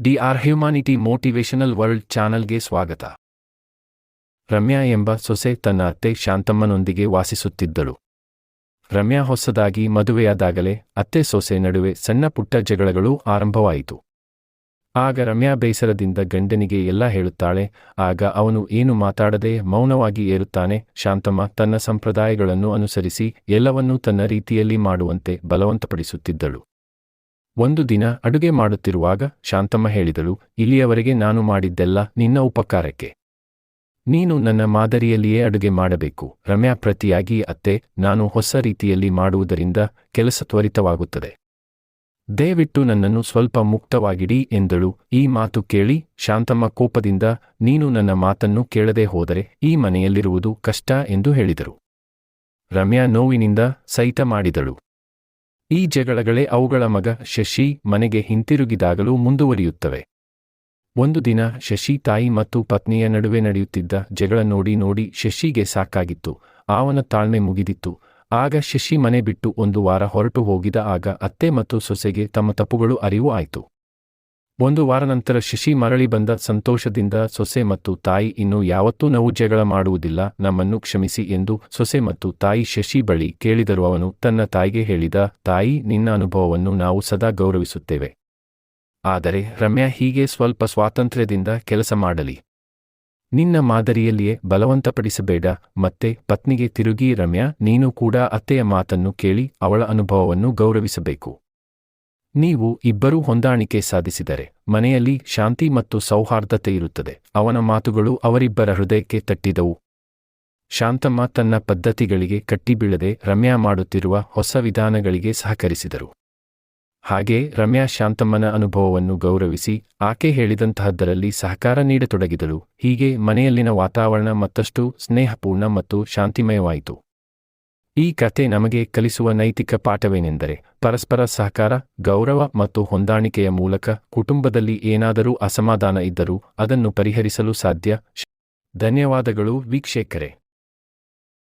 DR. Humanity motivational world ಚಾನಲ್ಗೆ ಸ್ವಾಗತ. ರಮ್ಯಾ ಎಂಬ ಸೊಸೆ ತನ್ನ ಅತ್ತೆ ಶಾಂತಮ್ಮನೊಂದಿಗೆ ವಾಸಿಸುತ್ತಿದ್ದಳು. ರಮ್ಯಾ ಹೊಸದಾಗಿ ಮದುವೆಯಾದಾಗಲೇ ಅತ್ತೆ ಸೊಸೆ ನಡುವೆ ಸಣ್ಣ ಪುಟ್ಟ ಜಗಳಗಳು ಆರಂಭವಾಯಿತು. ಆಗ ರಮ್ಯಾ ಬೇಸರದಿಂದ ಗಂಡನಿಗೆ ಎಲ್ಲ ಹೇಳುತ್ತಾಳೆ. ಆಗ ಅವನು ಏನು ಮಾತಾಡದೆ ಮೌನವಾಗಿ ಏರುತ್ತಾನೆ. ಶಾಂತಮ್ಮ ತನ್ನ ಸಂಪ್ರದಾಯಗಳನ್ನು ಅನುಸರಿಸಿ ಎಲ್ಲವನ್ನೂ ತನ್ನ ರೀತಿಯಲ್ಲಿ ಮಾಡುವಂತೆ ಬಲವಂತಪಡಿಸುತ್ತಿದ್ದಳು. ಒಂದು ದಿನ ಅಡುಗೆ ಮಾಡುತ್ತಿರುವಾಗ ಶಾಂತಮ್ಮ ಹೇಳಿದಳು, ಇಲ್ಲಿಯವರೆಗೆ ನಾನು ಮಾಡಿದ್ದೆಲ್ಲ ನಿನ್ನ ಉಪಕಾರಕ್ಕೆ. ನೀನು ನನ್ನ ಮಾದರಿಯಲ್ಲಿಯೇ ಅಡುಗೆ ಮಾಡಬೇಕು. ರಮ್ಯಾ ಪ್ರತಿಯಾಗಿ, ಅತ್ತೆ, ನಾನು ಹೊಸ ರೀತಿಯಲ್ಲಿ ಮಾಡುವುದರಿಂದ ಕೆಲಸ ತ್ವರಿತವಾಗುತ್ತದೆ. ದಯವಿಟ್ಟು ನನ್ನನ್ನು ಸ್ವಲ್ಪ ಮುಕ್ತವಾಗಿಡಿ ಎಂದಳು. ಈ ಮಾತು ಕೇಳಿ ಶಾಂತಮ್ಮ ಕೋಪದಿಂದ, ನೀನು ನನ್ನ ಮಾತನ್ನು ಕೇಳದೆ ಹೋದರೆ ಈ ಮನೆಯಲ್ಲಿರುವುದು ಕಷ್ಟ ಎಂದು ಹೇಳಿದರು. ರಮ್ಯಾ ನೋವಿನಿಂದ ಸೈತ ಮಾಡಿದಳು. ಈ ಜಗಳಗಳೇ ಅವುಗಳ ಮಗ ಶಶಿ ಮನೆಗೆ ಹಿಂತಿರುಗಿದಾಗಲೂ ಮುಂದುವರಿಯುತ್ತವೆ. ಒಂದು ದಿನ ಶಶಿ ತಾಯಿ ಮತ್ತು ಪತ್ನಿಯ ನಡುವೆ ನಡೆಯುತ್ತಿದ್ದ ಜಗಳ ನೋಡಿ ಶಶಿಗೆ ಸಾಕಾಗಿತ್ತು. ಅವನ ತಾಳ್ಮೆ ಮುಗಿದಿತ್ತು. ಆಗ ಶಶಿ ಮನೆ ಬಿಟ್ಟು ಒಂದು ವಾರ ಹೊರಟು ಹೋಗಿದ. ಆಗ ಅತ್ತೆ ಮತ್ತು ಸೊಸೆಗೆ ತಮ್ಮ ತಪ್ಪುಗಳು ಅರಿವು ಆಯಿತು. ಒಂದು ವಾರ ನಂತರ ಶಶಿ ಮರಳಿ ಬಂದ ಸಂತೋಷದಿಂದ ಸೊಸೆ ಮತ್ತು ತಾಯಿ, ಇನ್ನು ಯಾವತ್ತೂ ನಾವು ಜಗಳ ಮಾಡುವುದಿಲ್ಲ, ನಮ್ಮನ್ನು ಕ್ಷಮಿಸಿ ಎಂದು ಸೊಸೆ ಮತ್ತು ತಾಯಿ ಶಶಿ ಬಳಿ ಕೇಳಿದರು. ಅವನು ತನ್ನ ತಾಯಿಗೆ ಹೇಳಿದ, ತಾಯಿ, ನಿನ್ನ ಅನುಭವವನ್ನು ನಾವು ಸದಾ ಗೌರವಿಸುತ್ತೇವೆ. ಆದರೆ ರಮ್ಯಾ ಹೀಗೆ ಸ್ವಲ್ಪ ಸ್ವಾತಂತ್ರ್ಯದಿಂದ ಕೆಲಸ ಮಾಡಲಿ. ನಿನ್ನ ಮಾದರಿಯಲ್ಲಿಯೇ ಬಲವಂತಪಡಿಸಬೇಡ. ಮತ್ತೆ ಪತ್ನಿಗೆ ತಿರುಗಿ, ರಮ್ಯಾ, ನೀನು ಕೂಡ ಅತ್ತೆಯ ಮಾತನ್ನು ಕೇಳಿ ಅವಳ ಅನುಭವವನ್ನು ಗೌರವಿಸಬೇಕು. ನೀವು ಇಬ್ಬರೂ ಹೊಂದಾಣಿಕೆ ಸಾಧಿಸಿದರೆ ಮನೆಯಲ್ಲಿ ಶಾಂತಿ ಮತ್ತು ಸೌಹಾರ್ದತೆ ಇರುತ್ತದೆ. ಅವನ ಮಾತುಗಳು ಅವರಿಬ್ಬರ ಹೃದಯಕ್ಕೆ ತಟ್ಟಿದವು. ಶಾಂತಮ್ಮ ತನ್ನ ಪದ್ಧತಿಗಳಿಗೆ ಕಟ್ಟಿಬೀಳದೆ ರಮ್ಯಾ ಮಾಡುತ್ತಿರುವ ಹೊಸ ವಿಧಾನಗಳಿಗೆ ಸಹಕರಿಸಿದರು. ಹಾಗೇ ರಮ್ಯಾ ಶಾಂತಮ್ಮನ ಅನುಭವವನ್ನು ಗೌರವಿಸಿ ಆಕೆ ಹೇಳಿದಂತಹದ್ದರಲ್ಲಿ ಸಹಕಾರ ನೀಡತೊಡಗಿದಳು. ಹೀಗೆ ಮನೆಯಲ್ಲಿನ ವಾತಾವರಣ ಮತ್ತಷ್ಟು ಸ್ನೇಹಪೂರ್ಣ ಮತ್ತು ಶಾಂತಿಮಯವಾಯಿತು. ಈ ಕಥೆ ನಮಗೆ ಕಲಿಸುವ ನೈತಿಕ ಪಾಠವೇನೆಂದರೆ, ಪರಸ್ಪರ ಸಹಕಾರ, ಗೌರವ ಮತ್ತು ಹೊಂದಾಣಿಕೆಯ ಮೂಲಕ ಕುಟುಂಬದಲ್ಲಿ ಏನಾದರೂ ಅಸಮಾಧಾನ ಇದ್ದರೂ ಅದನ್ನು ಪರಿಹರಿಸಲು ಸಾಧ್ಯ. ಧನ್ಯವಾದಗಳು ವೀಕ್ಷಕರೇ.